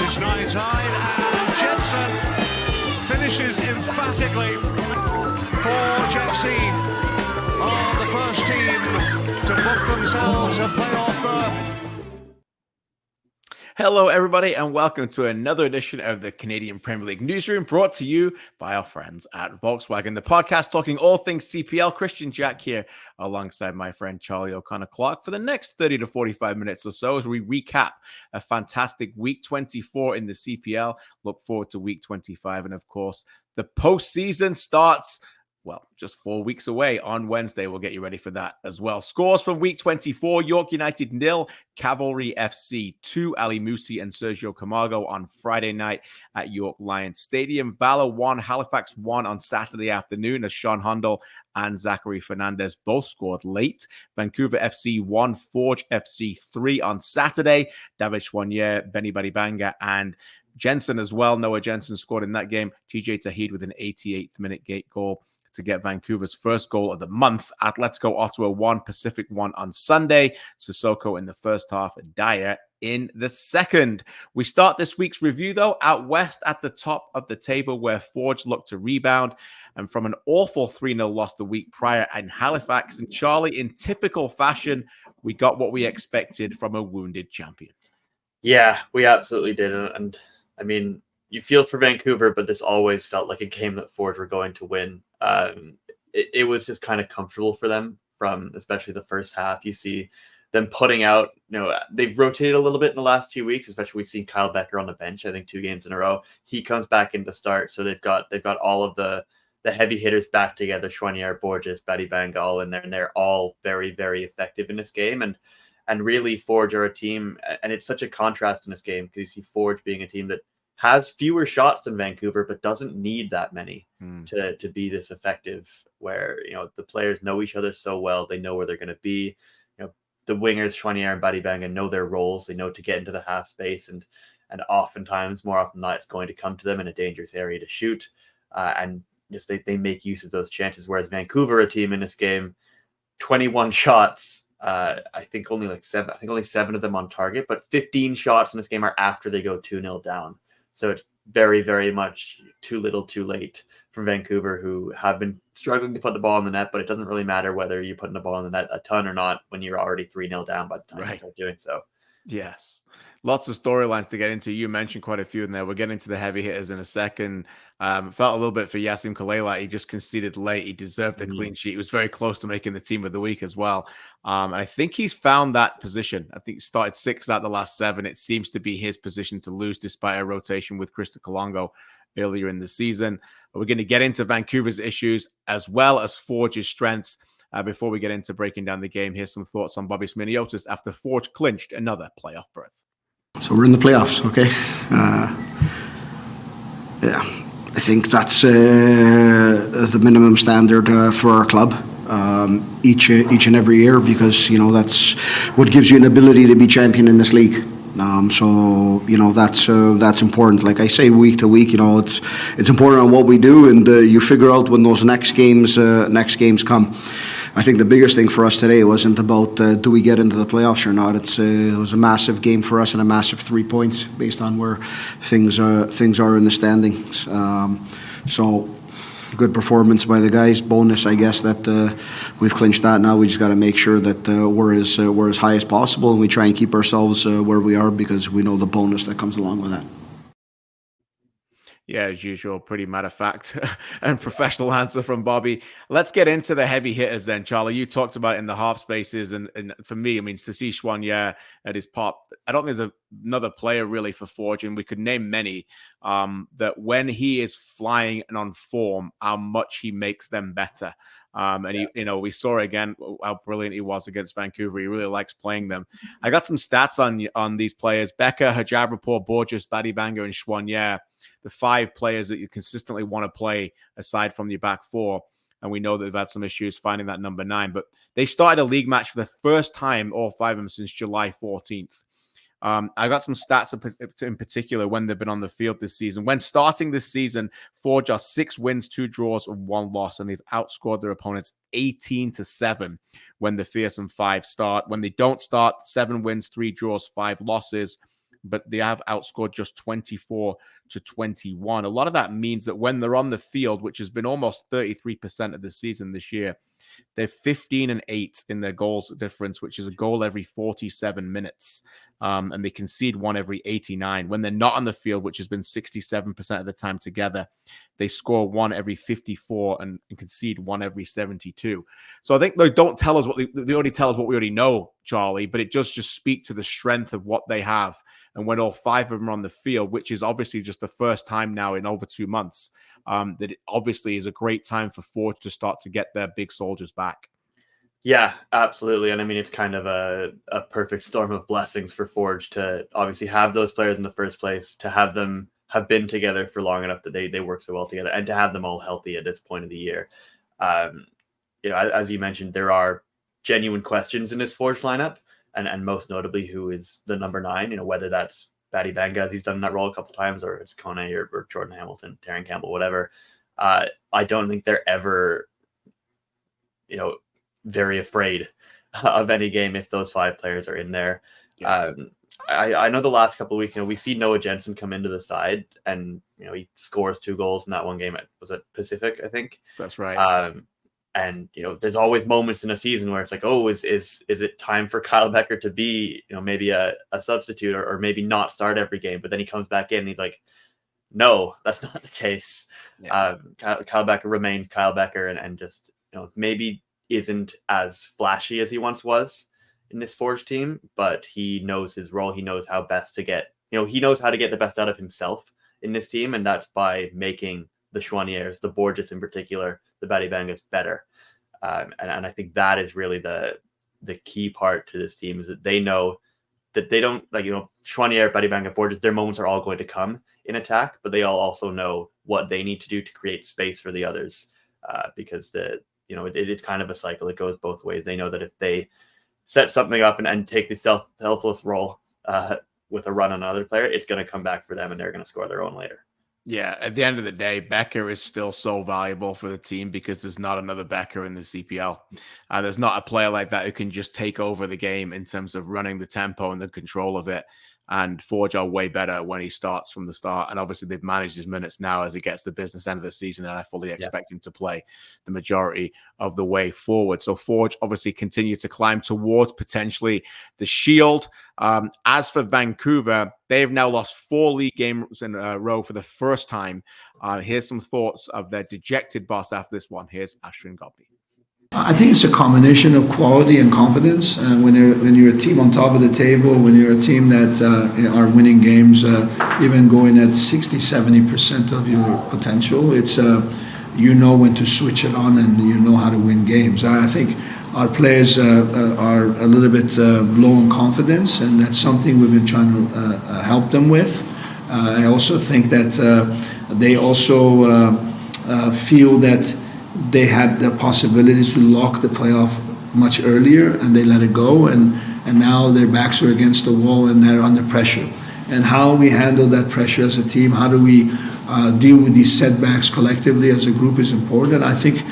It's night tide, and Jensen finishes emphatically. Forge FC are the first team to book themselves a playoff berth. Hello, everybody, and welcome to another edition of the Canadian Premier League Newsroom, brought to you by our friends at Volkswagen, the podcast talking all things CPL. Kristian Jack here, alongside my friend Charlie O'Connor-Clark, for the next 30 to 45 minutes or so as we recap a fantastic week 24 in the CPL. Look forward to week 25, and of course, the postseason starts. Well, just 4 weeks away on Wednesday. We'll get you ready for that as well. Scores from week 24, York United 0, Cavalry FC 2, Ali Musi and Sergio Camargo on Friday night at York Lions Stadium. Valour 1, Halifax 1 on Saturday afternoon as Sean Hundle and Zachary Fernandez both scored late. Vancouver FC 1, Forge FC 3 on Saturday. David Chouanier, Benny Badibanga, and Jensen as well. Noah Jensen scored in that game. TJ Tahid with an 88th minute gate goal to get Vancouver's first goal of the month. Atlético Ottawa 1, Pacific 1 on Sunday. Sissoko in the first half, Dyer in the second. We start this week's review, though, out west at the top of the table, where Forge looked to rebound and from an awful 3-0 loss the week prior in Halifax. And Charlie, in typical fashion, we got what we expected from a wounded champion. Yeah, we absolutely did. And I mean, you feel for Vancouver, but this always felt like a game that Forge were going to win. It was just kind of comfortable for them from especially the first half. You see them putting out, they've rotated a little bit in the last few weeks, especially we've seen Kyle Becker on the bench, I think 2 games in a row. He comes back in to start. So they've got all of the heavy hitters back together, Chouanier, Borges, Badibanga, all in there, and they're all very, very effective in this game. And really Forge are a team, and it's such a contrast in this game because you see Forge being a team that has fewer shots than Vancouver, but doesn't need that many to be this effective, where, the players know each other so well. They know where they're going to be. The wingers, Chouanier and Badibanga, know their roles. They know to get into the half space, and oftentimes, more often than not, it's going to come to them in a dangerous area to shoot. And just they make use of those chances. Whereas Vancouver, a team in this game, 21 shots, I think only 7 of them on target, but 15 shots in this game are after they go 2-0 down. So it's very, very much too little, too late from Vancouver, who have been struggling to put the ball in the net, but it doesn't really matter whether you're putting the ball in the net a ton or not when you're already 3-0 down by the time you start doing so. Yes. Lots of storylines to get into. You mentioned quite a few in there. We'll get into the heavy hitters in a second. Felt a little bit for Yassim Kalela. He just conceded late. He deserved a clean sheet. He was very close to making the team of the week as well. And I think he's found that position. I think he started 6 out the last 7. It seems to be his position to lose despite a rotation with Krista Kalongo earlier in the season. We're going to get into Vancouver's issues as well as Forge's strengths. Before we get into breaking down the game, here's some thoughts on Bobby Smirniotis after Forge clinched another playoff berth. So we're in the playoffs, okay? I think that's the minimum standard for our club each and every year, because that's what gives you an ability to be champion in this league. So that's important. Like I say, week to week, it's important on what we do, and you figure out when those next games come. I think the biggest thing for us today wasn't about do we get into the playoffs or not. It was a massive game for us and a massive 3 points based on where things are in the standings. So good performance by the guys. Bonus, I guess, that we've clinched that. Now we just got to make sure that we're as high as possible, and we try and keep ourselves where we are, because we know the bonus that comes along with that. Yeah, as usual, pretty matter of fact and professional answer from Bobby. Let's get into the heavy hitters then, Charlie. You talked about it in the half spaces, and for me, I mean, to see Chouanier at his pop, I don't think there's another player really for Forge, and we could name many, that when he is flying and on form, how much he makes them better. We saw again how brilliant he was against Vancouver. He really likes playing them. I got some stats on these players: Becker, Hajabrapur, Borges, Badibanga, and Chouanier. The 5 players that you consistently want to play aside from your back 4. And we know that they've had some issues finding that number 9. But they started a league match for the first time, all 5 of them, since July 14th. I got some stats in particular when they've been on the field this season. When starting this season, Forge are 6 wins, 2 draws, and 1 loss. And they've outscored their opponents 18-7 when the fearsome 5 start. When they don't start, 7 wins, 3 draws, 5 losses. but they have outscored just 24-21. A lot of that means that when they're on the field, which has been almost 33% of the season this year, they're 15-8 in their goals difference, which is a goal every 47 minutes. And they concede one every 89. When they're not on the field, which has been 67% of the time together, they score one every 54 and concede one every 72. So I think they don't tell us they already tell us what we already know, Charlie, but it does just speak to the strength of what they have. And when all five of them are on the field, which is obviously just the first time now in over 2 months, that it obviously is a great time for Forge to start to get their big soldiers back. Yeah, absolutely. And I mean, it's kind of a perfect storm of blessings for Forge to obviously have those players in the first place, to have them have been together for long enough that they work so well together, and to have them all healthy at this point of the year. As you mentioned, there are genuine questions in this Forge lineup, and most notably, who is the number 9, whether that's Baddy Banga, as he's done that role a couple times, or it's Kone or Jordan Hamilton, Taryn Campbell, whatever. I don't think they're ever, very afraid of any game if those 5 players are in there. Yeah. I know the last couple of weeks, we see Noah Jensen come into the side, and he scores 2 goals in that one game. Was it Pacific? I think that's right. And there's always moments in a season where it's like, oh, is it time for Kyle Becker to be maybe a substitute or maybe not start every game? But then he comes back in and he's like, no, that's not the case. Yeah. Kyle Becker remains Kyle Becker, and just maybe isn't as flashy as he once was in this Forge team, but he knows his role. He knows how best to get, he knows how to get the best out of himself in this team. And that's by making the Chouaniers, the Borges in particular, the Baddy Bangas better. And I think that is really the key part to this team, is that they know that they don't, Chouanier, Baddy Banga, Borges, their moments are all going to come in attack, but they all also know what they need to do to create space for the others, because it's kind of a cycle. It goes both ways. They know that if they set something up and take the selfless role with a run on another player, it's going to come back for them, and they're going to score their own later. Yeah, at the end of the day, Becker is still so valuable for the team because there's not another Becker in the CPL. There's not a player like that who can just take over the game in terms of running the tempo and the control of it. And Forge are way better when he starts from the start. And obviously they've managed his minutes now as he gets the business end of the season. And I fully expect him to play the majority of the way forward. So Forge obviously continue to climb towards potentially the Shield. As for Vancouver, they have now lost 4 league games in a row for the first time. Here's some thoughts of their dejected boss after this one. Here's Ashwin Gobby. I think it's a combination of quality and confidence. When you're a team on top of the table, when you're a team that are winning games, even going at 60-70% of your potential, it's when to switch it on and you know how to win games. I think our players are a little bit low in confidence, and that's something we've been trying to help them with. I also think that they also feel that they had the possibilities to lock the playoff much earlier, and they let it go, and now their backs are against the wall and they're under pressure. And how we handle that pressure as a team, how do we deal with these setbacks collectively as a group is important. I think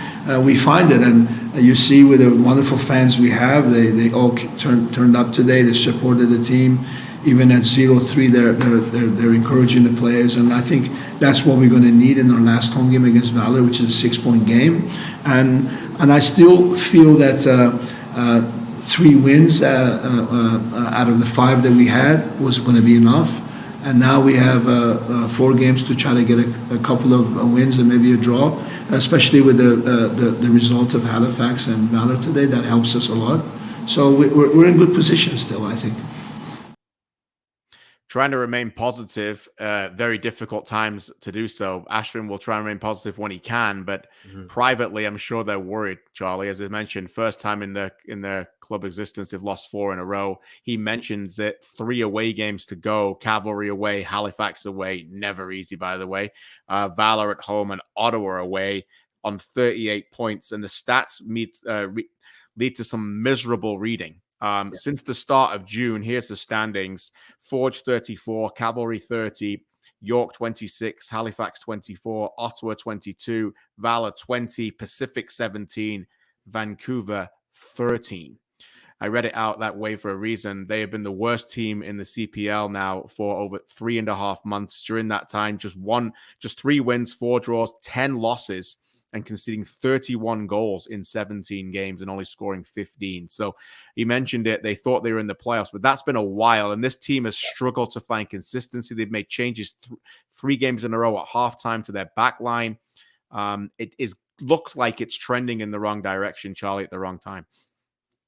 we find it, and you see with the wonderful fans we have, they all turned up today, they supported the team. Even at 0-3, they're encouraging the players, and I think that's what we're going to need in our last home game against Valour, which is a 6-point game. And I still feel that 3 wins out of the 5 that we had was going to be enough. And now we have 4 games to try to get a couple of wins and maybe a draw, especially with the result of Halifax and Valour today. That helps us a lot. So we're in good position still, I think. Trying to remain positive, very difficult times to do so. Ashwin will try and remain positive when he can, but privately, I'm sure they're worried, Charlie. As I mentioned, first time in their club existence, they've lost 4 in a row. He mentions it, 3 away games to go, Cavalry away, Halifax away, never easy, by the way. Valour at home and Ottawa away on 38 points. And the stats lead to some miserable reading. Since the start of June, here's the standings: Forge 34, Cavalry 30, York 26, Halifax 24, Ottawa 22, Valour 20, Pacific 17, Vancouver 13. I read it out that way for a reason. They have been the worst team in the CPL now for over 3.5 months. During that time, just 3 wins, 4 draws, 10 losses, and conceding 31 goals in 17 games and only scoring 15. So he mentioned it. They thought they were in the playoffs, but that's been a while. And this team has struggled to find consistency. They've made changes 3 games in a row at halftime to their back line. It is looked like it's trending in the wrong direction, Charlie, at the wrong time.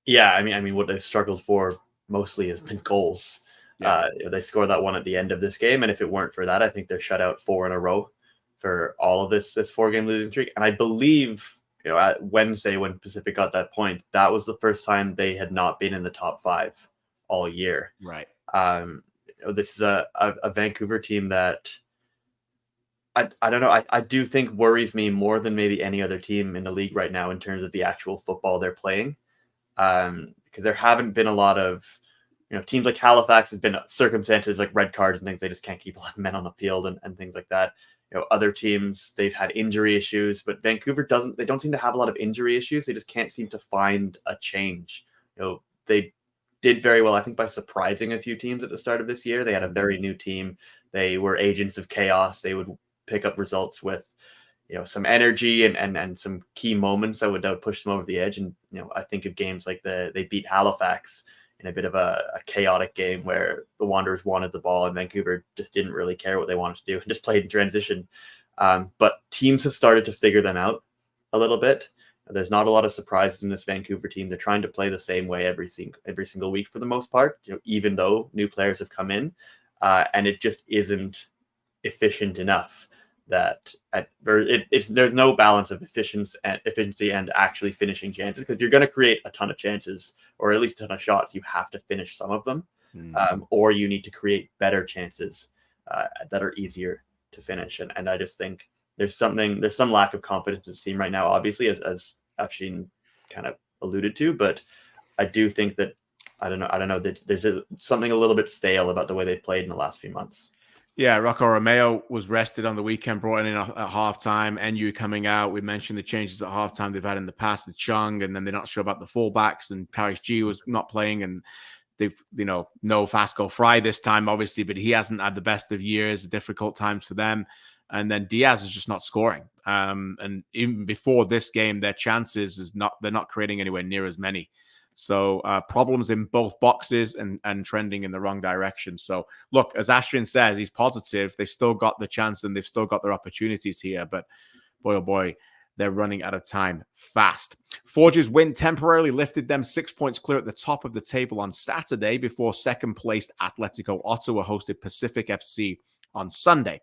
Yeah, I mean, what they've struggled for mostly has been goals. Yeah. They scored that one at the end of this game, and if it weren't for that, I think they're shut out 4 in a row for all of this 4-game losing streak. And I believe, at Wednesday when Pacific got that point, that was the first time they had not been in the top 5 all year. Right. This is a Vancouver team that I don't know. I do think worries me more than maybe any other team in the league right now in terms of the actual football they're playing. Because there haven't been a lot of, teams like Halifax has been circumstances like red cards and things. They just can't keep 11 men on the field and things like that. Other teams, they've had injury issues, but Vancouver they don't seem to have a lot of injury issues. They just can't seem to find a change. They did very well, I think, by surprising a few teams at the start of this year. They had a very new team. They were agents of chaos. They would pick up results with some energy and some key moments that would push them over the edge. And, I think of games like they beat Halifax in a bit of a chaotic game where the Wanderers wanted the ball and Vancouver just didn't really care what they wanted to do and just played in transition. But teams have started to figure them out a little bit. There's not a lot of surprises in this Vancouver team. They're trying to play the same way every single week for the most part, even though new players have come in, and it just isn't efficient enough. That there's no balance of efficiency and actually finishing chances, because you're going to create a ton of chances, or at least a ton of shots. You have to finish some of them, or you need to create better chances that are easier to finish. And I just think there's some lack of confidence in this team right now, obviously, as Afshin kind of alluded to. But I do think that I don't know that there's something a little bit stale about the way they've played in the last few months. Yeah, Rocco Romeo was rested on the weekend, brought in at halftime. NU coming out. We mentioned the changes at halftime they've had in the past with Chung, and then they're not sure about the fullbacks. And Paris G was not playing, and they've, no Fasco Fry this time, obviously, but he hasn't had the best of years, difficult times for them. And then Diaz is just not scoring. And even before this game, their chances they're not creating anywhere near as many. So problems in both boxes and trending in the wrong direction. So look, as Ashton says, he's positive. They've still got the chance and they've still got their opportunities here. But boy, oh boy, they're running out of time fast. Forge's win temporarily lifted them 6 points clear at the top of the table on Saturday before second-placed Atlético Ottawa hosted Pacific FC on Sunday.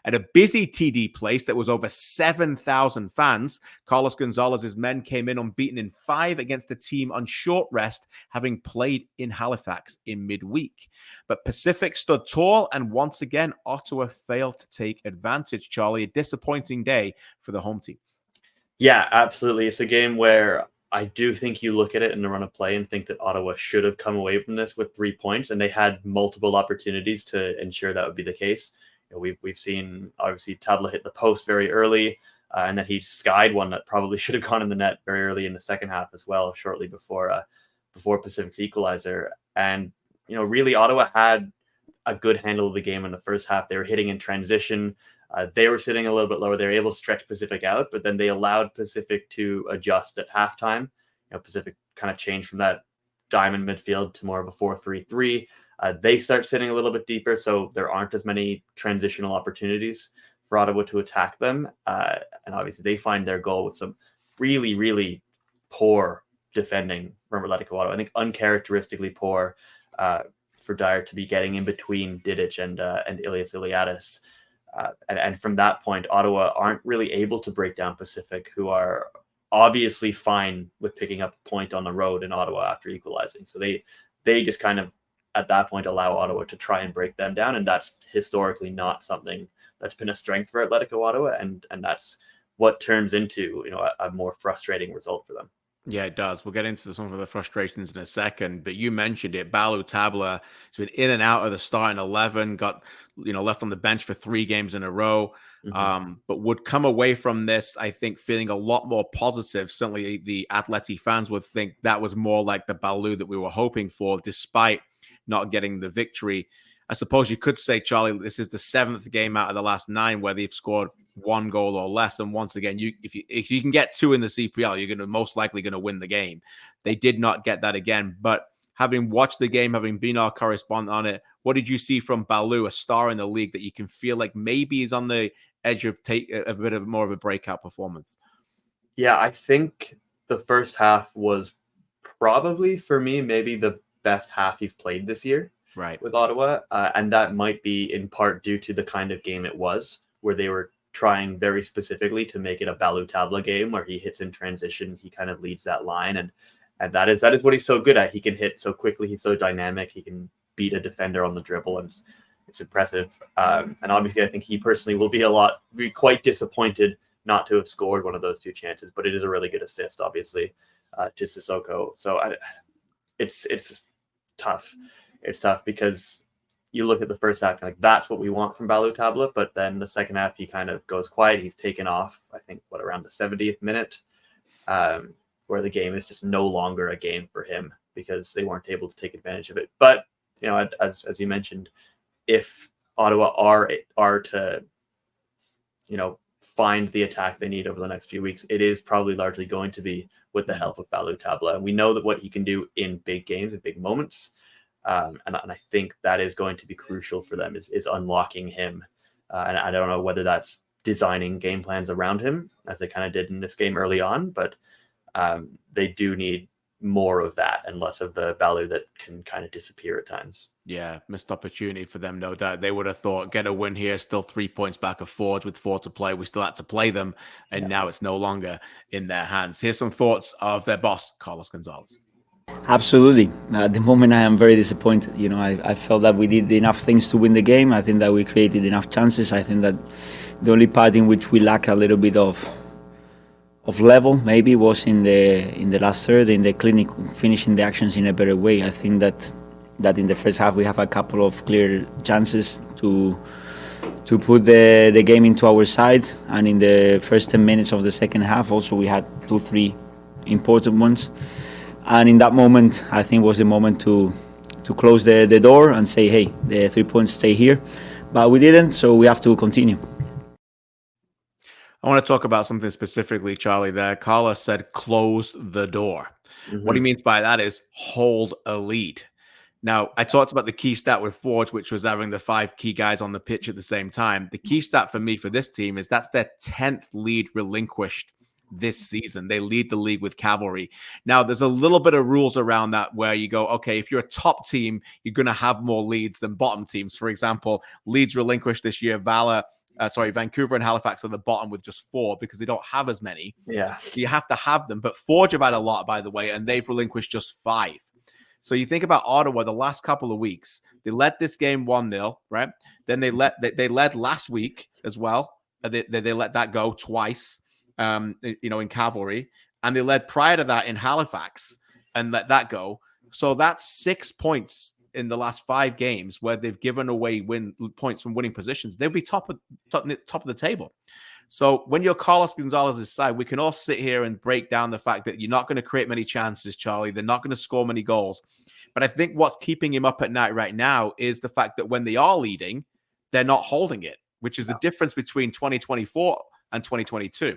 At a busy TD place that was over 7,000 fans, Carlos Gonzalez's men came in unbeaten in 5 against a team on short rest, having played in Halifax in midweek. But Pacific stood tall, and once again, Ottawa failed to take advantage. Charlie, a disappointing day for the home team. Yeah, absolutely. It's a game where I do think you look at it in the run of play and think that Ottawa should have come away from this with 3 points, and they had multiple opportunities to ensure that would be the case. We've seen, obviously, Tabla hit the post very early, and then he skied one that probably should have gone in the net very early in the second half as well, shortly before Pacific's equalizer. And, really Ottawa had a good handle of the game in the first half. They were hitting in transition. They were sitting a little bit lower. They were able to stretch Pacific out, but then they allowed Pacific to adjust at halftime. Pacific kind of changed from that diamond midfield to more of a 4-3-3. They start sitting a little bit deeper, so there aren't as many transitional opportunities for Ottawa to attack them. And obviously, they find their goal with some really, really poor defending from Atlético Ottawa. I think uncharacteristically poor for Dyer to be getting in between Didic and Ilias Iliadis. And from that point, Ottawa aren't really able to break down Pacific, who are obviously fine with picking up a point on the road in Ottawa after equalizing. So they just kind of, at that point, allow Ottawa to try and break them down. And that's historically not something that's been a strength for Atlético Ottawa. And that's what turns into, a more frustrating result for them. Yeah, it does. We'll get into some of the frustrations in a second, but you mentioned it. Valour Tabla has been in and out of the starting 11, got left on the bench for 3 games in a row, but would come away from this, I think, feeling a lot more positive. Certainly the Atleti fans would think that was more like the Valour that we were hoping for, despite not getting the victory. I suppose you could say, Charlie, this is the 7th game out of the last 9 where they've scored 1 goal or less. And once again, if you can get 2 in the CPL, you're most likely going to win the game. They did not get that again. But having watched the game, having been our correspondent on it, what did you see from Valour, a star in the league that you can feel like maybe is on the edge of a bit of more of a breakout performance? Yeah, I think the first half was probably, for me, maybe the best half he's played this year. Right. With Ottawa, and that might be in part due to the kind of game it was, where they were trying very specifically to make it a Valour Tabla game where he hits in transition, he kind of leads that line, and that is what he's so good at. He can hit so quickly, he's so dynamic, he can beat a defender on the dribble, and it's impressive. And obviously, I think he personally will be quite disappointed not to have scored one of those 2 chances, but it is a really good assist, obviously, to Sissoko. So it's tough. It's tough because you look at the first half, you're like, that's what we want from Valour Tabla. But then the second half, he kind of goes quiet. He's taken off, I think, around the 70th minute, where the game is just no longer a game for him because they weren't able to take advantage of it. But, as you mentioned, if Ottawa are to, find the attack they need over the next few weeks, it is probably largely going to be with the help of Valour Tabla. And we know that what he can do in big games and big moments. And I think that is going to be crucial for them is unlocking him. And I don't know whether that's designing game plans around him, as they kind of did in this game early on, but they do need more of that and less of the Valour that can kind of disappear at times. Yeah, missed opportunity for them, no doubt. They would have thought, get a win here, still 3 points back of Forge with 4 to play. We still had to play them, and now it's no longer in their hands. Here's some thoughts of their boss, Carlos Gonzalez. Absolutely. At the moment, I am very disappointed. I felt that we did enough things to win the game. I think that we created enough chances. I think that the only part in which we lack a little bit of level maybe was in the last third, in the clinic, finishing the actions in a better way. I think that in the first half we have a couple of clear chances to put the game into our side, and in the first 10 minutes of the second half also we had 2-3 important ones. And in that moment, I think was the moment to close the door and say, hey, the 3 points stay here. But we didn't, so we have to continue. I want to talk about something specifically, Charlie, there. Carlos said, close the door. What he means by that is hold a lead. Now, I talked about the key stat with Forge, which was having the 5 key guys on the pitch at the same time. The key stat for me for this team is that's their 10th lead relinquished this season. They lead the league with Cavalry. Now, there's a little bit of rules around that where you go, okay, if you're a top team, you're going to have more leads than bottom teams. For example, leads relinquished this year, Vancouver and Halifax are the bottom with just 4 because they don't have as many. Yeah. You have to have them. But Forge have had a lot, by the way, and they've relinquished just 5. So you think about Ottawa the last couple of weeks, they led this game 1-0, right? Then they led last week as well. They let that go twice. In Cavalry, and they led prior to that in Halifax and let that go. So that's 6 points in the last 5 games where they've given away points from winning positions. They'll be top of the table. So when you're Carlos Gonzalez's side, we can all sit here and break down the fact that you're not going to create many chances, Charlie. They're not going to score many goals. But I think what's keeping him up at night right now is the fact that when they are leading, they're not holding it, which is the difference between 2024 and 2022.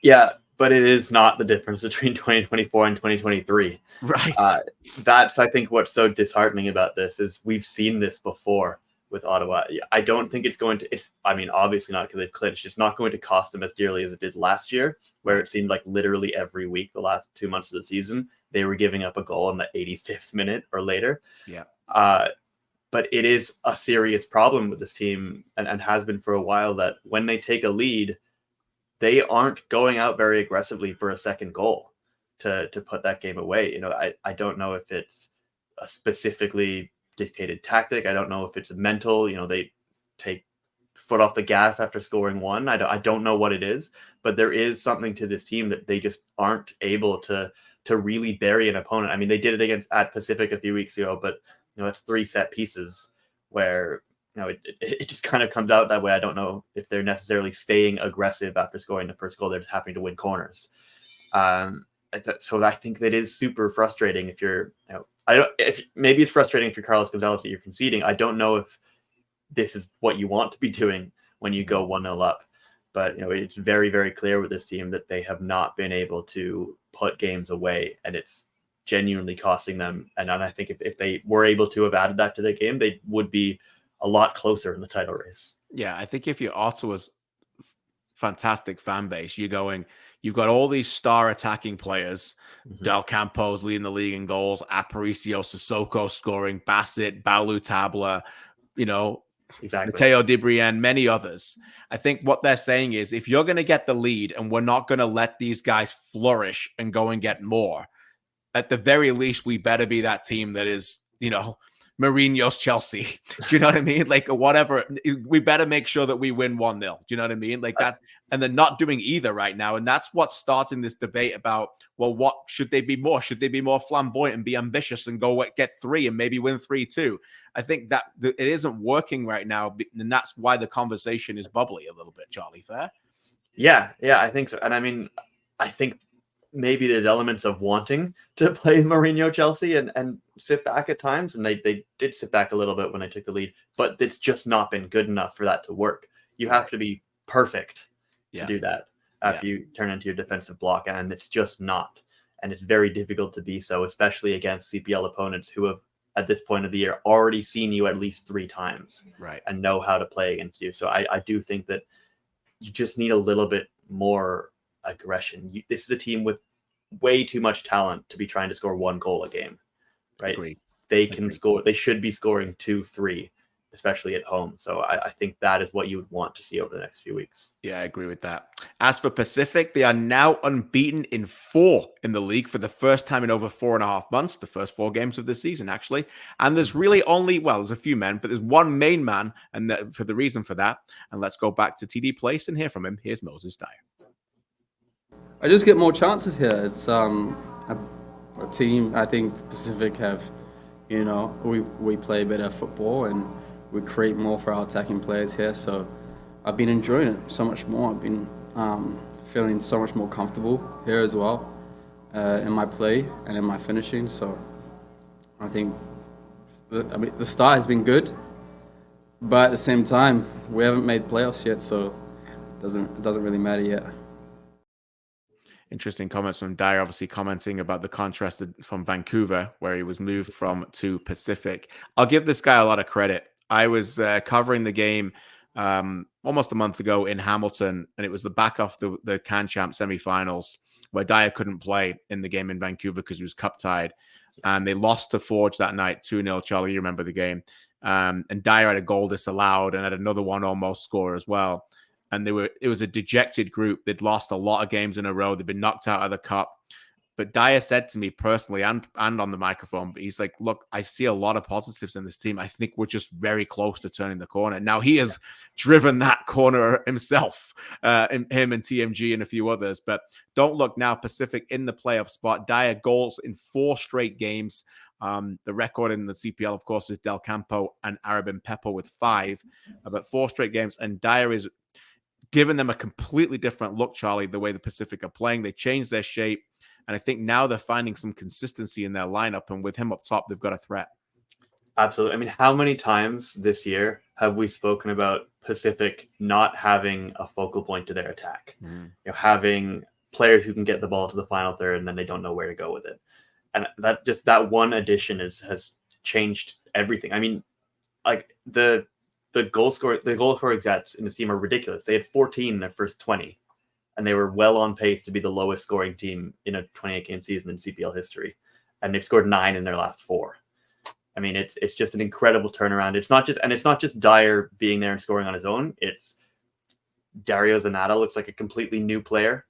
Yeah, but it is not the difference between 2024 and 2023. Right. That's, I think, what's so disheartening about this is we've seen this before with Ottawa. I don't think it's going to, obviously not because they've clinched. It's not going to cost them as dearly as it did last year, where it seemed like literally every week, the last 2 months of the season, they were giving up a goal in the 85th minute or later. Yeah. But it is a serious problem with this team and has been for a while that when they take a lead, they aren't going out very aggressively for a second goal to put that game away. I don't know if it's a specifically dictated tactic. I don't know if it's mental. They take foot off the gas after scoring one. I don't know what it is, but there is something to this team that they just aren't able to really bury an opponent. I mean, they did it at Pacific a few weeks ago, but it's 3 set pieces where it just kind of comes out that way. I don't know if they're necessarily staying aggressive after scoring the first goal. They're just having to win corners. So I think that is super frustrating if you're, maybe it's frustrating if you're Carlos Gonzalez that you're conceding. I don't know if this is what you want to be doing when you go 1-0 up. But it's very, very clear with this team that they have not been able to put games away, and it's genuinely costing them. And I think if they were able to have added that to the game, they would be a lot closer in the title race. Yeah, I think if you're Ottawa's fantastic fan base, you've got all these star attacking players. Del Campo's leading the league in goals, Aparicio, Sissoko scoring, Bassett, Balu Tabla, Exactly. Mateo Dibrien, many others. I think what they're saying is if you're going to get the lead and we're not going to let these guys flourish and go and get more, at the very least, we better be that team that is, Mourinho's Chelsea. Do you know what I mean? Like, whatever. We better make sure that we win 1-0. Do you know what I mean? Like that. And they're not doing either right now. And that's what's starting this debate about, well, what should they be more? Should they be more flamboyant and be ambitious and go get 3 and maybe win 3-2? I think that it isn't working right now. And that's why the conversation is bubbly a little bit, Charlie. Fair? Yeah, I think so. And I mean, I think maybe there's elements of wanting to play Mourinho Chelsea and sit back at times. And they did sit back a little bit when they took the lead, but it's just not been good enough for that to work. You have to be perfect to do that after you turn into your defensive block. And it's just not. And it's very difficult to be so, especially against CPL opponents who have, at this point of the year, already seen you at least 3 times and know how to play against you. So I do think that you just need a little bit more aggression. This is a team with way too much talent to be trying to score 1 goal a game, right? Agreed. They can score. They should be scoring 2, 3, especially at home. So I think that is what you would want to see over the next few weeks. Yeah, I agree with that. As for Pacific, they are now unbeaten in 4 in the league for the first time in over 4.5 months, the first 4 games of the season, actually. And there's really only, there's a few men, but there's one main man, and for the reason for that. And let's go back to TD Place and hear from him. Here's Moses Dyer. I just get more chances here. It's a team. I think Pacific have, we play better football and we create more for our attacking players here. So I've been enjoying it so much more. I've been feeling so much more comfortable here as well in my play and in my finishing. So I think the start has been good, but at the same time we haven't made playoffs yet, so it doesn't really matter yet. Interesting comments from Dyer, obviously commenting about the contrast from Vancouver, where he was moved from to Pacific. I'll give this guy a lot of credit. I was covering the game almost a month ago in Hamilton, and it was the back off the Can Champ semifinals where Dyer couldn't play in the game in Vancouver because he was cup tied. And they lost to Forge that night, 2-0. Charlie, you remember the game. And Dyer had a goal disallowed and had another one almost score as well. And it was a dejected group. They'd lost a lot of games in a row. They'd been knocked out of the cup. But Dyer said to me personally and on the microphone, but he's like, look, I see a lot of positives in this team. I think we're just very close to turning the corner. Now, he has driven that corner himself, him and TMG and a few others. But don't look now, Pacific in the playoff spot. Dyer goals in 4 straight games. The record in the CPL, of course, is Del Campo and Arabin Peppo with 5. But 4 straight games. And Dyer is giving them a completely different look, Charlie, the way the Pacific are playing. They changed their shape. And I think now they're finding some consistency in their lineup. And with him up top, they've got a threat. Absolutely. I mean, how many times this year have we spoken about Pacific not having a focal point to their attack? Having players who can get the ball to the final third and then they don't know where to go with it. And that one addition has changed everything. I mean, like the goal scoring execs in this team are ridiculous. They had 14 in their first 20. And they were well on pace to be the lowest scoring team in a 28-game season in CPL history. And they've scored 9 in their last 4. I mean, it's just an incredible turnaround. It's not just Dyer being there and scoring on his own. It's Dario Zanata looks like a completely new player.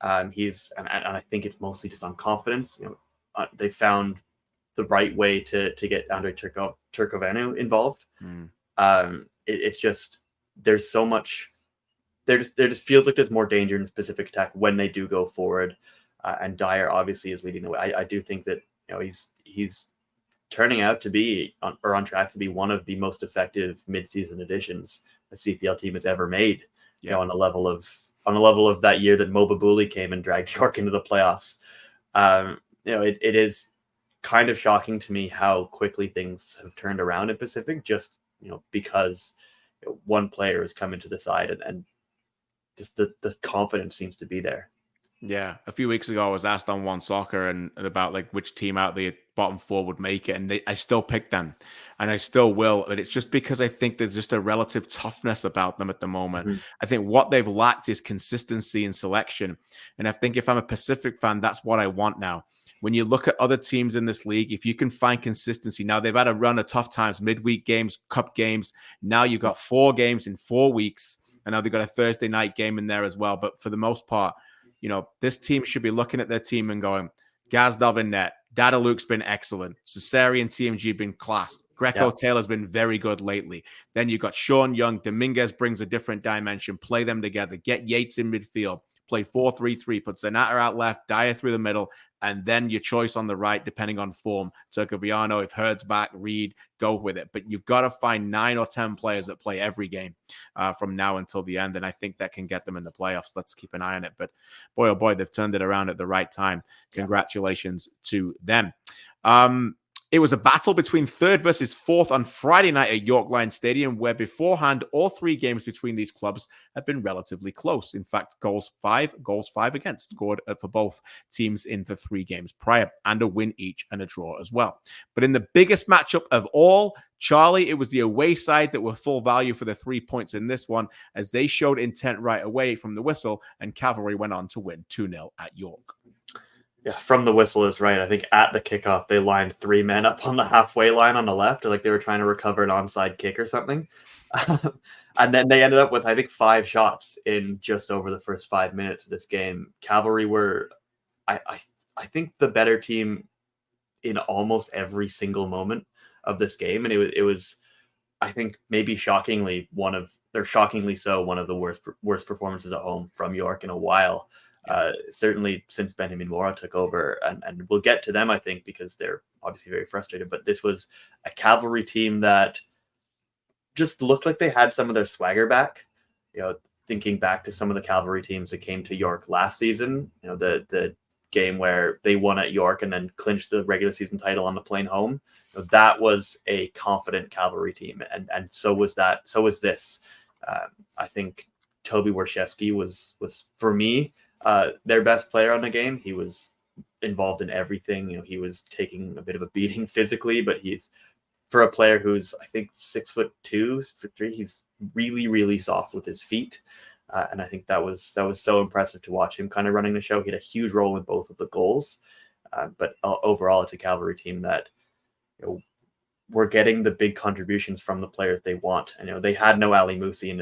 And I think it's mostly just on confidence. They found the right way to get Andre Turcovanu involved. It's just there's so much. There just feels like there's more danger in specific attack when they do go forward, and Dyer obviously is leading the way. I do think that he's turning out to be on track to be one of the most effective midseason additions a CPL team has ever made. On a level of that year that Mo Babuli came and dragged York into the playoffs. It is kind of shocking to me how quickly things have turned around in Pacific, just because one player has come into the side and just the confidence seems to be there. Yeah, a few weeks ago I was asked on OneSoccer and about like which team out the bottom four would make it, and I still picked them, and I still will. But it's just because I think there's just a relative toughness about them at the moment. Mm-hmm. I think what they've lacked is consistency in selection, and I think if I'm a Pacific fan, that's what I want now. When you look at other teams in this league, if you can find consistency, now they've had a run of tough times, midweek games, cup games. Now you've got 4 games in 4 weeks. I know they've got a Thursday night game in there as well, but for the most part, this team should be looking at their team and going, Gazdov in net, Dada Luke's been excellent, Cesari and TMG have been classed, Greco Taylor's been very good lately. Then you've got Sean Young, Dominguez brings a different dimension, play them together, get Yates in midfield, play 4-3-3, put Zanata out left, Dyer through the middle, and then your choice on the right, depending on form. Turcoviano, if Hurd's back, Reed, go with it. But you've got to find 9 or 10 players that play every game from now until the end, and I think that can get them in the playoffs. Let's keep an eye on it. But boy, oh boy, they've turned it around at the right time. Congratulations to them. It was a battle between 3rd versus 4th on Friday night at York Lions Stadium, where beforehand, all 3 games between these clubs had been relatively close. In fact, goals 5 against, scored for both teams in the 3 games prior, and a win each and a draw as well. But in the biggest matchup of all, Charlie, it was the away side that were full value for the 3 points in this one, as they showed intent right away from the whistle, and Cavalry went on to win 2-0 at York. Yeah, from the whistle is right. I think at the kickoff, they lined 3 men up on the halfway line on the left, or like they were trying to recover an onside kick or something. And then they ended up with, I think, 5 shots in just over the first 5 minutes of this game. Cavalry were, I think, the better team in almost every single moment of this game. And it was, I think, maybe shockingly one of the worst performances at home from York in a while. Certainly since Benjamin Mora took over, and we'll get to them, I think, because they're obviously very frustrated. But this was a Cavalry team that just looked like they had some of their swagger back. Thinking back to some of the Cavalry teams that came to York last season, the game where they won at York and then clinched the regular season title on the plane home. That was a confident Cavalry team, and so was that. So was this. I think Toby Warshevsky was for me their best player on the game. He was involved in everything. He was taking a bit of a beating physically, but he's, for a player who's, I think, 6'2", 6'3", he's really, really soft with his feet. And I think that was so impressive to watch him kind of running the show. He had a huge role in both of the goals. But overall, it's a Cavalry team that we're getting the big contributions from the players they want. And, they had no Ali Musi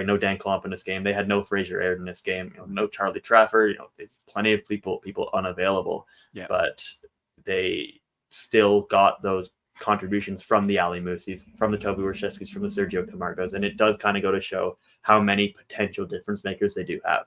no Dan Klomp in this game. They had no Fraser Aird in this game, no Charlie Trafford, plenty of people unavailable, but they still got those contributions from the Ali Musis, from the Toby Warshevskis, from the Sergio Camargos. And it does kind of go to show how many potential difference makers they do have.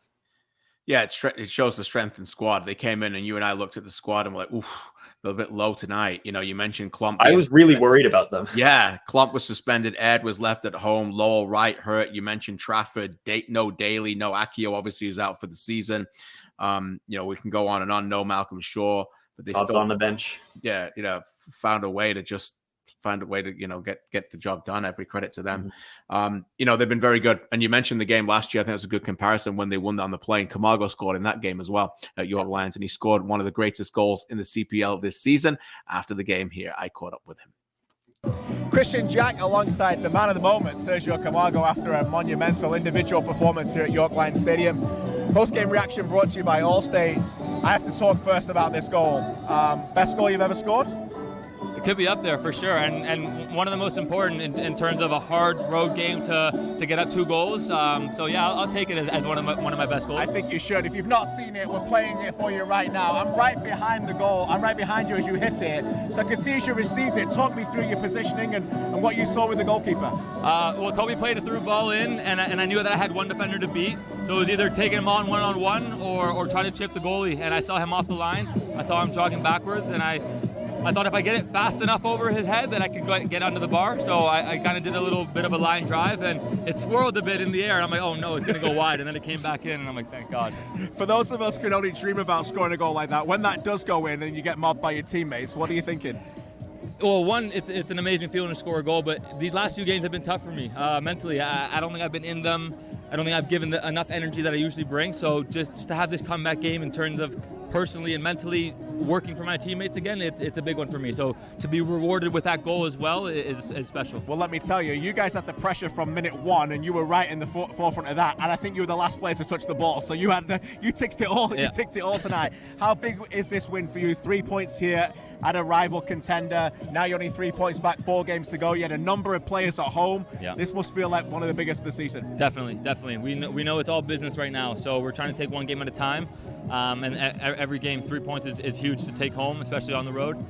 Yeah, it shows the strength in squad. They came in and you and I looked at the squad and were like, oof, a little bit low tonight. You mentioned Klump. I was really worried about them. Yeah, Klump was suspended. Ed was left at home. Lowell Wright hurt. You mentioned Trafford. No Daly. No Akio, obviously, is out for the season. We can go on and on. No Malcolm Shaw. But they still on the bench. Yeah, found a way to get the job done. Every credit to them. Mm-hmm. They've been very good. And you mentioned the game last year. I think that's a good comparison when they won on the plane. Camargo scored in that game as well at York Lions, and he scored one of the greatest goals in the CPL this season. After the game here, I caught up with him. Kristian Jack alongside the man of the moment, Sergio Camargo, after a monumental individual performance here at York Lions Stadium. Post-game reaction brought to you by Allstate. I have to talk first about this goal. Best goal you've ever scored? It could be up there for sure. And one of the most important in terms of a hard road game to get up 2 goals. So yeah, I'll take it as one of my best goals. I think you should. If you've not seen it, we're playing it for you right now. I'm right behind the goal. I'm right behind you as you hit it. So I can see as you received it. Talk me through your positioning and what you saw with the goalkeeper. Well, Toby played a through ball in, and I knew that I had one defender to beat. So it was either taking him on one-on-one or try to chip the goalie. And I saw him off the line. I saw him jogging backwards, and I thought if I get it fast enough over his head that I could get under the bar. So I kind of did a little bit of a line drive, and it swirled a bit in the air. And I'm like, oh no, it's going to go wide. And then it came back in, and I'm like, thank God. For those of us who can only dream about scoring a goal like that, when that does go in and you get mobbed by your teammates, what are you thinking? Well, one, it's an amazing feeling to score a goal, but these last 2 games have been tough for me mentally. I don't think I've been in them. I don't think I've given enough energy that I usually bring. So just to have this comeback game in terms of personally and mentally working for my teammates again, it's a big one for me. So to be rewarded with that goal as well is special. Well, let me tell you, you guys had the pressure from minute 1, and you were right in the forefront of that. And I think you were the last player to touch the ball, so you ticked it all. Yeah. You ticked it all tonight. How big is this win for you? 3 points here at a rival contender. Now you're only 3 points back, 4 games to go. You had a number of players at home. Yeah. This must feel like one of the biggest of the season. Definitely. We know it's all business right now, so we're trying to take one game at a time. And every game, 3 points is huge to take home, especially on the road.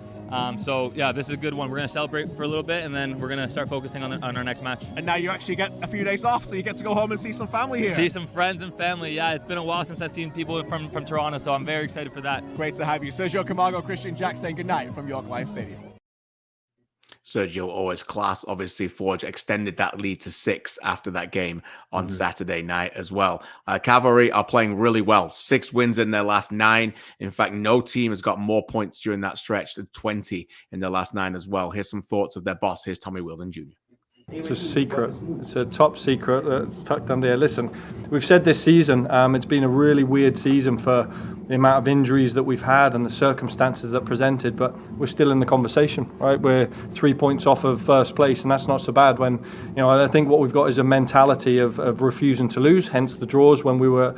So yeah, this is a good one. We're going to celebrate for a little bit, and then we're going to start focusing on our next match. And now you actually get a few days off, so you get to go home and see some family here. See some friends and family. Yeah, it's been a while since I've seen people from Toronto, so I'm very excited for that. Great to have you. Sergio Camargo, Kristian Jack saying goodnight from York Lions Stadium. Sergio always class. Obviously, Forge extended that lead to 6 after that game on Saturday night as well. Cavalry are playing really well. 6 wins in their last 9. In fact, no team has got more points during that stretch than 20 in their last 9 as well. Here's some thoughts of their boss. Here's Tommy Wheeldon Jr. It's a secret. It's a top secret that's tucked under here. Listen, we've said this season, it's been a really weird season for the amount of injuries that we've had and the circumstances that presented, but we're still in the conversation, right? We're 3 points off of first place, and that's not so bad when, I think what we've got is a mentality of refusing to lose, hence the draws when we were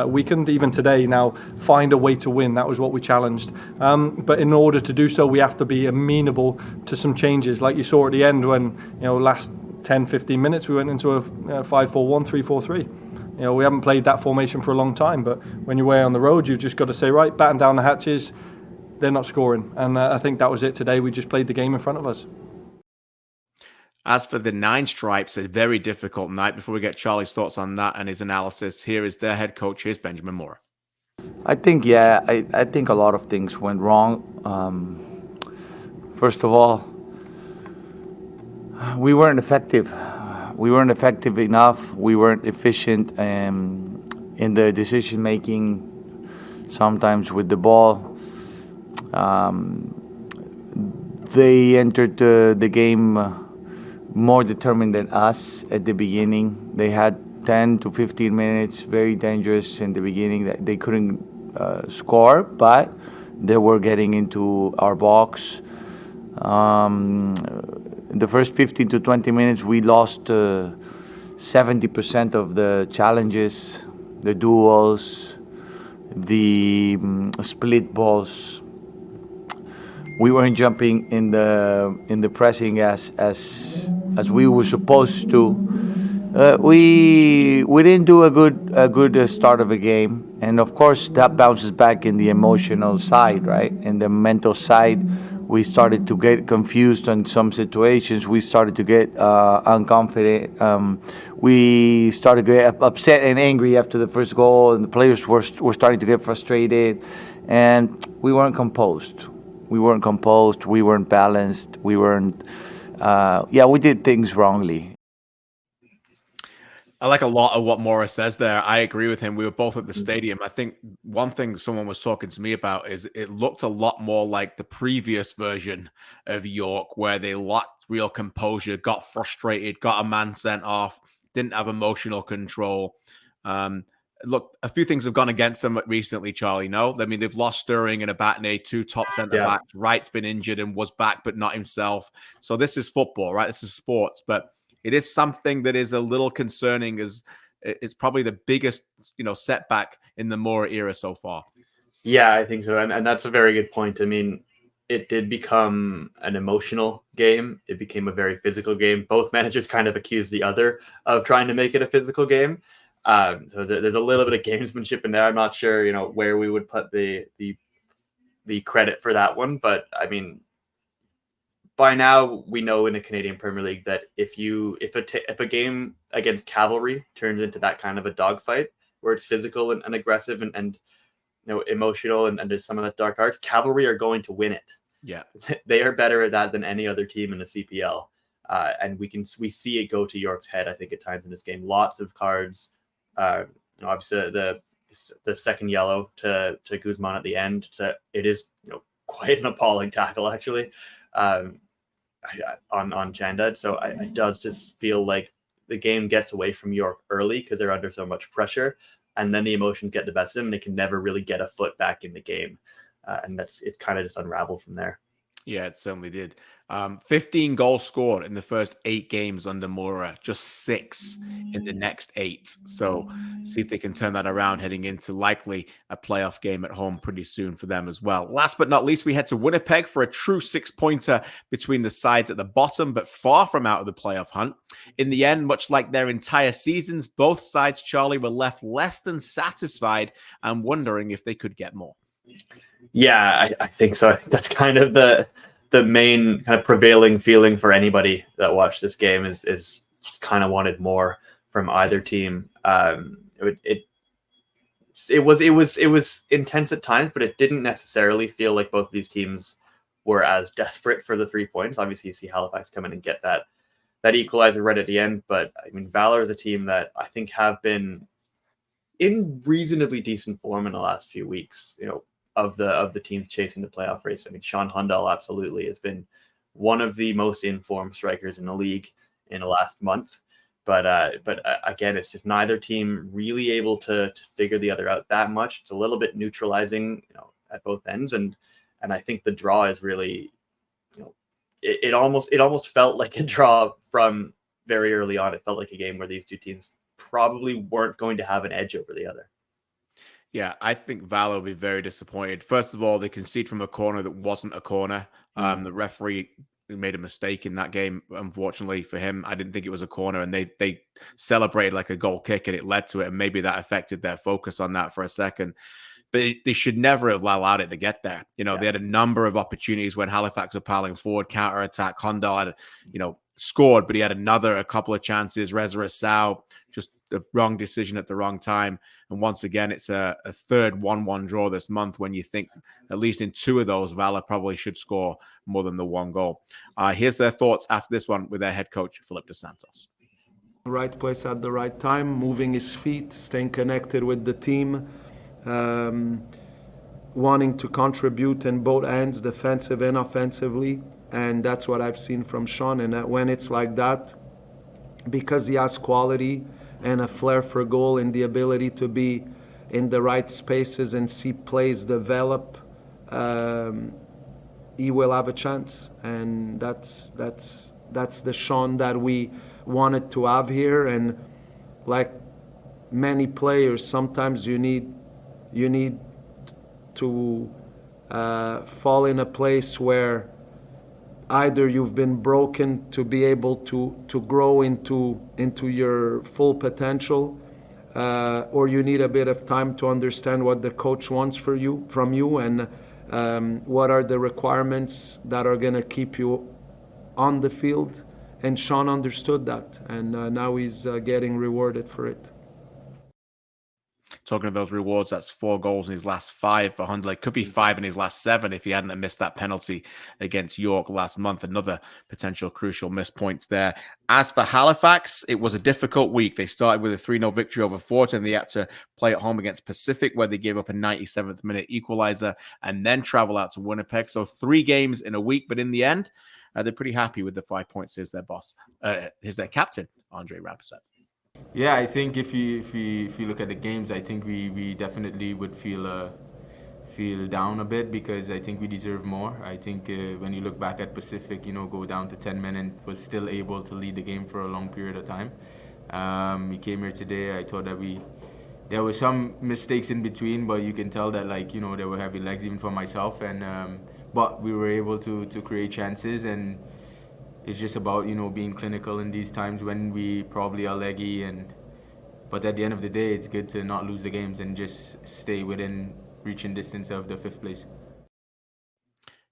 weakened. Even today, now, find a way to win. That was what we challenged. But in order to do so, we have to be amenable to some changes, like you saw at the end when, last 10-15 minutes we went into a 5-4-1, 3-4-3. We haven't played that formation for a long time, but when you're away on the road, you've just got to say, right, batten down the hatches. They're not scoring, and I think that was it today. We just played the game in front of us. As for the 9 Stripes, a very difficult night. Before we get Charlie's thoughts on that and his analysis, here is their head coach. Here's Benjamin Moore. I think I think a lot of things went wrong. First of all, we weren't effective. We weren't effective enough. We weren't efficient in the decision making. Sometimes with the ball, they entered the game more determined than us at the beginning. They had 10 to 15 minutes, very dangerous in the beginning. That they couldn't score, but they were getting into our box. In the first 15 to 20 minutes, we lost 70% of the challenges, the duels, the split balls. We weren't jumping in the pressing as we were supposed to. We didn't do a good start of a game, and of course that bounces back in the emotional side, right? In the mental side. We started to get confused on some situations. We started to get unconfident. We started to get upset and angry after the first goal, and the players were starting to get frustrated. And we weren't composed. We weren't balanced. We weren't. We did things wrongly. I like a lot of what Morris says there. I agree with him. We were both at the stadium. I think one thing someone was talking to me about is it looked a lot more like the previous version of York, where they lacked real composure, got frustrated, got a man sent off, didn't have emotional control. Look, a few things have gone against them recently, Charlie. No, I mean, they've lost Sterling and Abatne, 2 top centre backs. Wright's been injured and was back, but not himself. So this is football, right? This is sports, but it is something that is a little concerning, as it's probably the biggest, setback in the Moore era so far. Yeah, I think so. And that's a very good point. I mean, it did become an emotional game. It became a very physical game. Both managers kind of accused the other of trying to make it a physical game. So there's a little bit of gamesmanship in there. I'm not sure, where we would put the credit for that one, but I mean, by now we know in a Canadian Premier League that if a game against Cavalry turns into that kind of a dogfight where it's physical and aggressive and emotional and there's some of the dark arts, Cavalry are going to win it. Yeah, they are better at that than any other team in the CPL, and we see it go to York's head. I think at times in this game, lots of cards. Obviously the second yellow to Guzman at the end. So it is quite an appalling tackle actually. On Chandad. So it does just feel like the game gets away from York early because they're under so much pressure, and then the emotions get the best of them and they can never really get a foot back in the game. And it kind of just unraveled from there. Yeah, it certainly did. 15 goals scored in the first 8 games under Mora, just 6 in the next 8. So see if they can turn that around heading into likely a playoff game at home pretty soon for them as well. Last but not least, we head to Winnipeg for a true 6-pointer between the sides at the bottom, but far from out of the playoff hunt. In the end, much like their entire seasons, both sides, Charlie, were left less than satisfied and wondering if they could get more. Yeah, I think so. I think that's kind of the main kind of prevailing feeling for anybody that watched this game is just kind of wanted more from either team. It was intense at times, but it didn't necessarily feel like both of these teams were as desperate for the 3 points. Obviously, you see Halifax come in and get that equalizer right at the end. But I mean, Valour is a team that I think have been in reasonably decent form in the last few weeks. Of the teams chasing the playoff race. I mean, Sean Hundal absolutely has been one of the most informed strikers in the league in the last month. But again, it's just neither team really able to figure the other out that much. It's a little bit neutralizing, at both ends. And I think the draw is really, it almost felt like a draw from very early on. It felt like a game where these two teams probably weren't going to have an edge over the other. Yeah, I think Valour will be very disappointed. First of all, they conceded from a corner that wasn't a corner. The referee made a mistake in that game, unfortunately for him. I didn't think it was a corner, and they celebrated like a goal kick, and it led to it, and maybe that affected their focus on that for a second. But they should never have allowed it to get there. They had a number of opportunities when Halifax were piling forward, counter-attack. Hundal had, scored, but he had a couple of chances. Reza Assau, just the wrong decision at the wrong time. And once again, it's a third 1-1 draw this month when you think at least in 2 of those, Valour probably should score more than the 1 goal. Here's their thoughts after this one with their head coach, Philip Dos Santos. Right place at the right time, moving his feet, staying connected with the team, wanting to contribute in both ends, defensive and offensively. And that's what I've seen from Sean. And when it's like that, because he has quality and a flair for goal and the ability to be in the right spaces and see plays develop, he will have a chance. And that's the Sean that we wanted to have here. And like many players, sometimes you need to fall in a place where either you've been broken to be able to grow into your full potential, or you need a bit of time to understand what the coach wants from you, and what are the requirements that are going to keep you on the field. And Sean understood that, and now he's getting rewarded for it. Talking of those rewards, that's 4 goals in his last 5 for Hundal. It could be 5 in his last 7 if he hadn't missed that penalty against York last month. Another potential crucial missed points there. As for Halifax, it was a difficult week. They started with a 3-0 victory over Fort, and they had to play at home against Pacific, where they gave up a 97th minute equalizer, and then travel out to Winnipeg. So 3 games in a week, but in the end, they're pretty happy with the 5 points. Here's their boss, here's their captain, Andre Rampersad. Yeah, I think if you look at the games, I think we definitely would feel down a bit, because I think we deserve more. I think when you look back at Pacific, go down to 10 men and was still able to lead the game for a long period of time. We came here today. I thought that there were some mistakes in between, but you can tell that there were heavy legs even for myself, and but we were able to create chances, and it's just about being clinical in these times when we probably are leggy. But at the end of the day, it's good to not lose the games and just stay within reaching distance of the 5th place.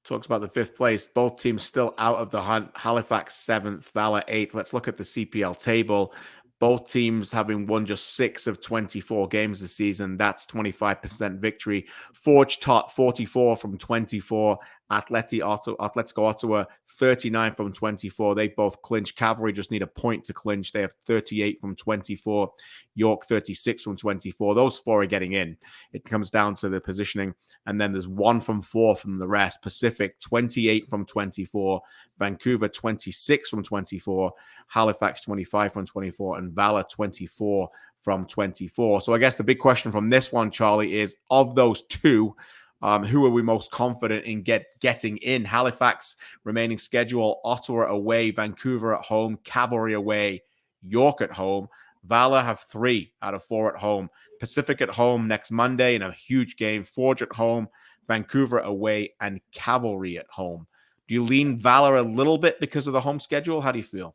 Talks about the 5th place. Both teams still out of the hunt. Halifax 7th, Valour 8th. Let's look at the CPL table. Both teams having won just 6 of 24 games this season. That's 25% victory. Forge top 44 from 24. Atlético Ottawa 39 from 24. They both clinch. Cavalry just need a point to clinch. They have 38 from 24. York 36 from 24. Those 4 are getting in. It comes down to the positioning. And then there's 1 from 4 from the rest. Pacific 28 from 24. Vancouver 26 from 24. Halifax 25 from 24. And Valour 24 from 24. So I guess the big question from this one, Charlie, is of those 2, who are we most confident in getting in? Halifax remaining schedule, Ottawa away, Vancouver at home, Cavalry away, York at home. Valour have 3 out of 4 at home. Pacific at home next Monday in a huge game. Forge at home, Vancouver away, and Cavalry at home. Do you lean Valour a little bit because of the home schedule? How do you feel?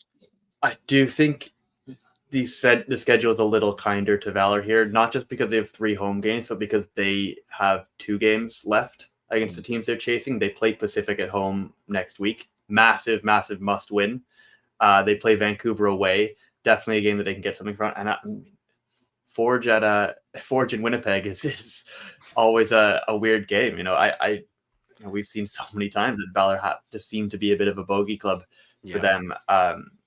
I do think the schedule is a little kinder to Valour here, not just because they have 3 home games, but because they have 2 games left against the teams they're chasing. They play Pacific at home next week. Massive, massive must win. They play Vancouver away. Definitely a game that they can get something from. And Forge in Winnipeg is always a weird game. We've seen so many times that Valour just seem to be a bit of a bogey club for them.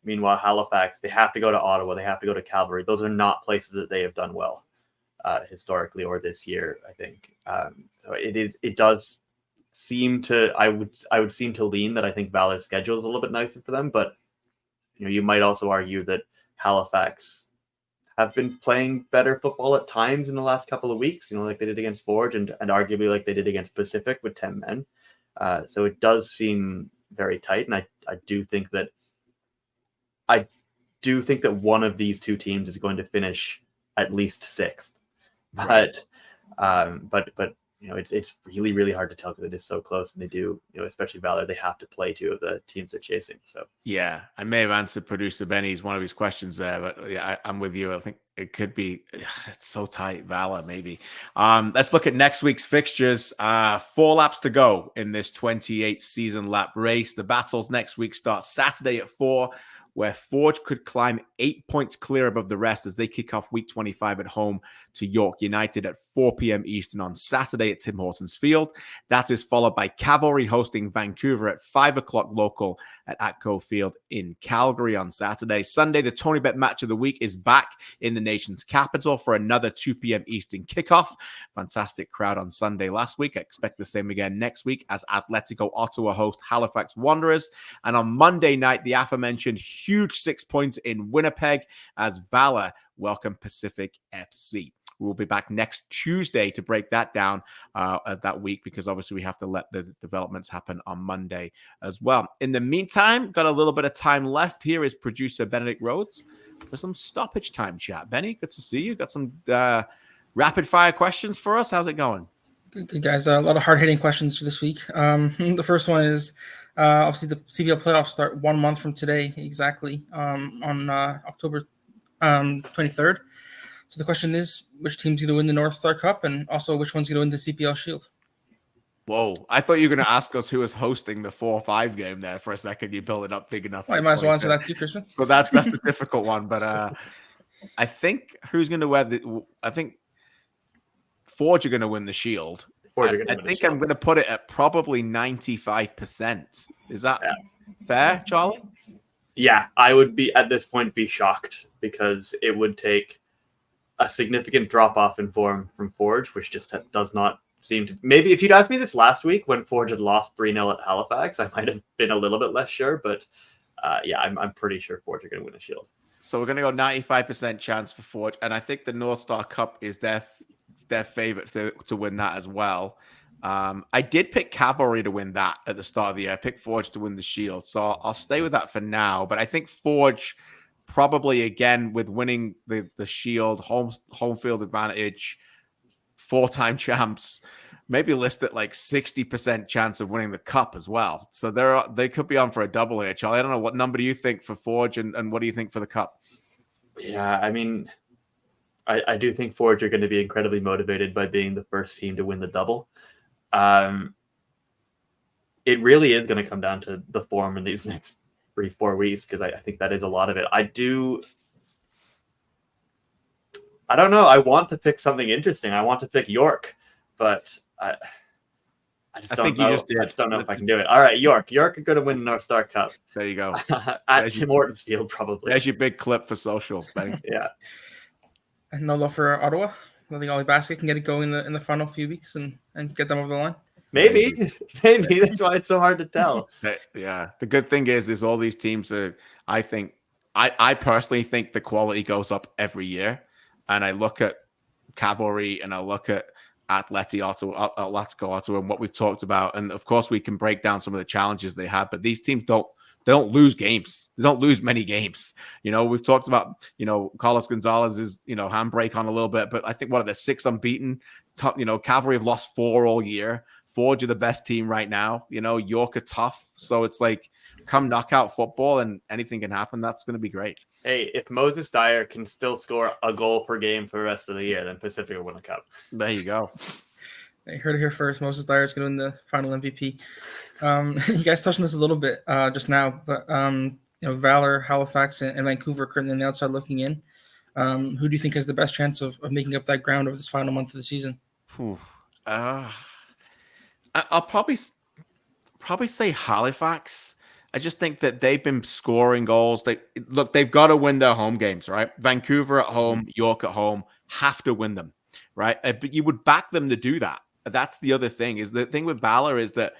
Meanwhile, Halifax, they have to go to Ottawa. They have to go to Cavalry. Those are not places that they have done well historically or this year, I think. So it does seem to, I would seem to lean that I think Valour's schedule is a little bit nicer for them. But you might also argue that Halifax have been playing better football at times in the last couple of weeks, like they did against Forge and arguably like they did against Pacific with 10 men. So it does seem very tight. And I do think that one of these 2 teams is going to finish at least 6th. But it's really, really hard to tell because it is so close, and they do, especially Valour, they have to play 2 of the teams they're chasing. So yeah, I may have answered producer Benny's one of his questions there, but yeah, I'm with you. I think it could be, it's so tight. Valour maybe. Let's look at next week's fixtures. 4 laps to go in this 28th season lap race. The battles next week start Saturday at 4. Where Forge could climb 8 points clear above the rest as they kick off week 25 at home to York United at 4 p.m. Eastern on Saturday at Tim Hortons Field. That is followed by Cavalry hosting Vancouver at 5 o'clock local at Atco Field in Calgary on Saturday. Sunday, the Tony Bet match of the week is back in the nation's capital for another 2 p.m. Eastern kickoff. Fantastic crowd on Sunday last week. I expect the same again next week as Atlético Ottawa host Halifax Wanderers. And on Monday night, the aforementioned huge 6 points in Winnipeg as Valour welcome Pacific FC. We'll be back next Tuesday to break that down that week because obviously we have to let the developments happen on Monday as well. In the meantime, got a little bit of time left. Here is producer Benedict Rhodes for some stoppage time chat. Benny, good to see you. Got some rapid fire questions for us. How's it going? Good guys. A lot of hard-hitting questions for this week. The first one is obviously the CPL playoffs start 1 month from today exactly on October 23rd. So the question is, which team's going to win the North Star Cup, and also which one's going to win the CPL Shield? Whoa, I thought you were going to ask us who was hosting the 4-5 game there for a second. You built it up big enough. I might as well answer that too, Kristian. So that's a difficult one, but I think who's going to wear I think Forge are going to win the Shield. I think I'm going to put it at probably 95%. Is that fair, Charlie? Yeah, I would be at this point be shocked because it would take a significant drop off in form from Forge, which just does not seem to. Maybe if you'd asked me this last week when Forge had lost 3-0 at Halifax, I might have been a little bit less sure. But I'm pretty sure Forge are going to win a Shield. So we're going to go 95% chance for Forge, and I think the North Star Cup is their favorite to win that as well. I did pick Cavalry to win that at the start of the year. I picked Forge to win the Shield, so I'll stay with that for now. But I think Forge probably, again, with winning the Shield, home field advantage, 4-time champs, maybe list it like 60% chance of winning the cup as well. So they could be on for a double here, Charlie. I don't know, what number do you think for Forge, and what do you think for the cup? Yeah, I mean, I do think Forge are going to be incredibly motivated by being the first team to win the double. It really is going to come down to the form in these next 3-4 weeks, because I think that is a lot of it. I don't know. I want to pick something interesting. I want to pick York, but I just don't know. I just don't know if I can do it. All right, York are going to win the North Star Cup. There you go. At Tim Hortons Field, probably. There's your big clip for social. Yeah. And no love for Ottawa. I think Ollie Basket can get it going in the final few weeks and get them over the line. Maybe. That's why it's so hard to tell. Yeah. The good thing is all these teams are, I personally think the quality goes up every year. And I look at Cavalry and I look at Atlético Ottawa and what we've talked about. And of course we can break down some of the challenges they have, but these teams don't lose games. They don't lose many games. We've talked about, Carlos Gonzalez's, handbrake on a little bit, but I think one of the 6 unbeaten, Cavalry have lost 4 all year. Forge are the best team right now. York are tough. So it's like, come knockout football and anything can happen. That's going to be great. Hey, if Moses Dyer can still score a goal per game for the rest of the year, then Pacific will win the cup. There you go. You heard it here first. Moses Dyer is going to win the final MVP. You guys touched on this a little bit just now, but Valour, Halifax, and Vancouver currently on the outside looking in. Who do you think has the best chance of making up that ground over this final month of the season? I'll probably say Halifax. I just think that they've been scoring goals. They've got to win their home games, right? Vancouver at home, York at home, have to win them, right? But you would back them to do that. That's the other thing. Is the thing with Valour is that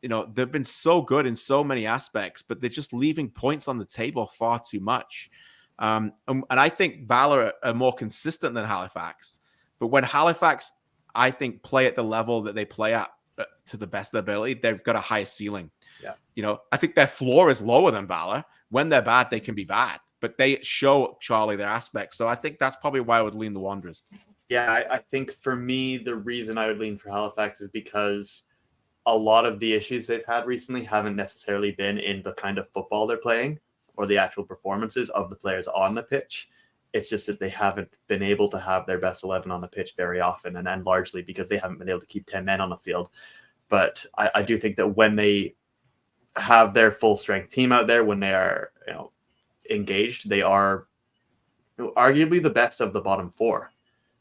they've been so good in so many aspects, but they're just leaving points on the table far too much. And I think Valour are more consistent than Halifax. But when Halifax, I think, play at the level that they play at to the best of their ability, they've got a higher ceiling. Yeah. I think their floor is lower than Valour. When they're bad, they can be bad, but they show Charlie their aspects. So I think that's probably why I would lean the Wanderers. Yeah, I think for me, the reason I would lean for Halifax is because a lot of the issues they've had recently haven't necessarily been in the kind of football they're playing or the actual performances of the players on the pitch. It's just that they haven't been able to have their best 11 on the pitch very often, and largely because they haven't been able to keep 10 men on the field. But I do think that when they have their full strength team out there, when they are engaged, they are arguably the best of the bottom 4.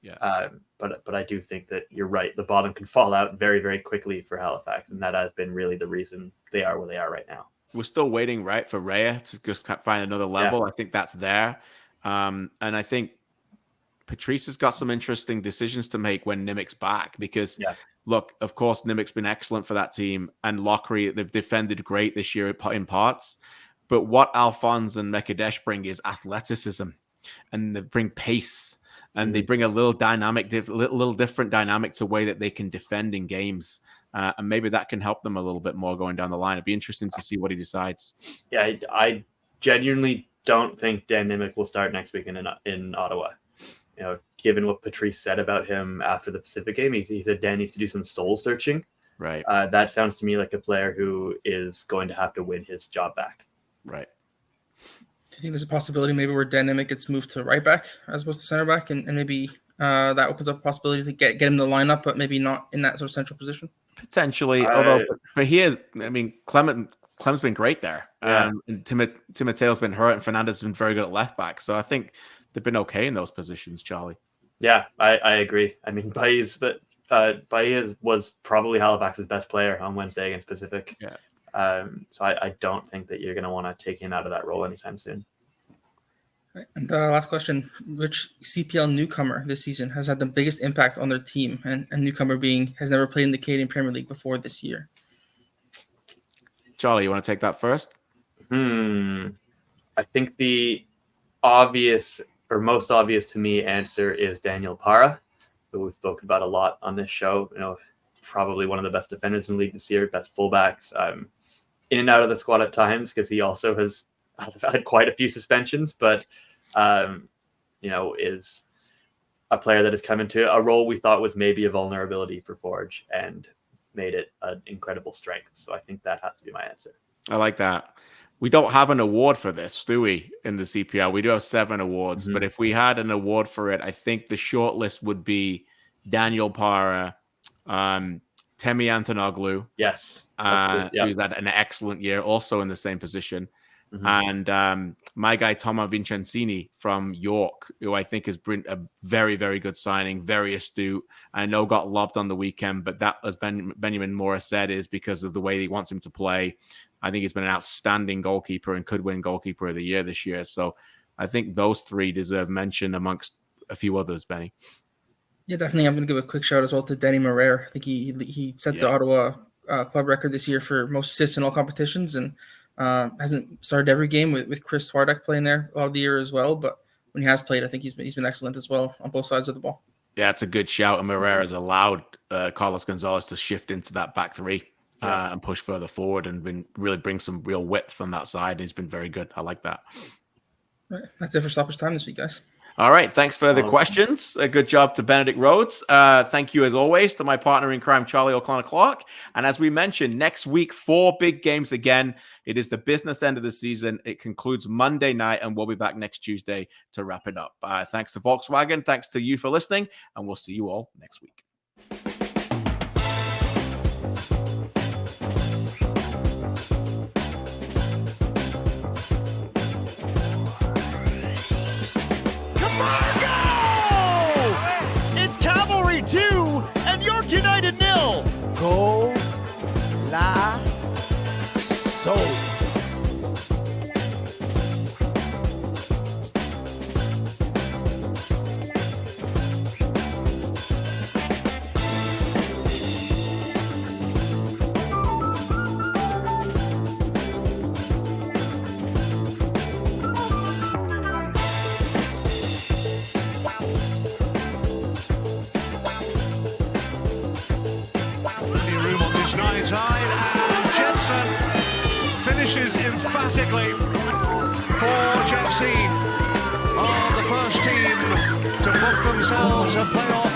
Yeah. But I do think that you're right. The bottom can fall out very, very quickly for Halifax, and that has been really the reason they are where they are right now. We're still waiting, right, for Rhea to just find another level. Yeah. I think that's there. And I think Patrice has got some interesting decisions to make when Nimic's back, because look, of course, Nimic's been excellent for that team, and Lockery, they've defended great this year in parts. But what Alphonse and Mekadesh bring is athleticism, and they bring pace, and they bring a little different dynamic to the way that they can defend in games. And maybe that can help them a little bit more going down the line. It'd be interesting to see what he decides. Yeah, I genuinely don't think Dan Nimick will start next week in Ottawa. Given what Patrice said about him after the Pacific game, he said Dan needs to do some soul searching. Right. That sounds to me like a player who is going to have to win his job back. Right. Do you think there's a possibility maybe where Dan Nimick gets moved to right back as opposed to center back, and maybe that opens up possibilities to get him the lineup, but maybe not in that sort of central position? Potentially, although, but he is. I mean, Clem's been great there. Yeah. And Timoteo's been hurt, and Fernandez has been very good at left back. So I think they've been okay in those positions, Charlie. Yeah, I agree. I mean, Baez was probably Halifax's best player on Wednesday against Pacific. Yeah. So I don't think that you're going to want to take him out of that role anytime soon. Right. And last question, which CPL newcomer this season has had the biggest impact on their team, and newcomer has never played in the Canadian Premier League before this year? Charlie, you want to take that first? I think the obvious, or most obvious to me, answer is Daniel Para, who we've spoken about a lot on this show. Probably one of the best defenders in the league this year, best fullbacks. In and out of the squad at times because he also has had quite a few suspensions, but is a player that has come into a role we thought was maybe a vulnerability for Forge and made it an incredible strength. So I think that has to be my answer. I like that. We don't have an award for this, do we, in the CPL? We do have 7 awards, but if we had an award for it, I think the short list would be Daniel Para, Temi Antonoglu. Yes. Who's had an excellent year, also in the same position. And my guy, Tomo Vincenzini from York, who I think has been a very, very good signing, very astute. I know got lobbed on the weekend, but that, as Benjamin Morris said, is because of the way he wants him to play. I think he's been an outstanding goalkeeper and could win goalkeeper of the year this year. So I think those 3 deserve mention amongst a few others, Benny. Yeah, definitely. I'm going to give a quick shout as well to Denny Morer. I think he set the Ottawa club record this year for most assists in all competitions, and hasn't started every game with Chris Twardek playing there a lot of the year as well. But when he has played, I think he's been excellent as well on both sides of the ball. Yeah, it's a good shout. And Morer has allowed Carlos Gonzalez to shift into that back 3 and push further forward and really bring some real width on that side. He's been very good. I like that. Right. That's it for stoppage time this week, guys. All right. Thanks for the questions. A good job to Benedict Rhodes. Thank you, as always, to my partner in crime, Charlie O'Connor-Clark. And as we mentioned, next week, 4 big games again. It is the business end of the season. It concludes Monday night, and we'll be back next Tuesday to wrap it up. Thanks to Volkswagen. Thanks to you for listening, and we'll see you all next week. It's Cavalry 2 and York United 0. Go La Soul. Finishes emphatically. Forge FC are the first team to book themselves a playoff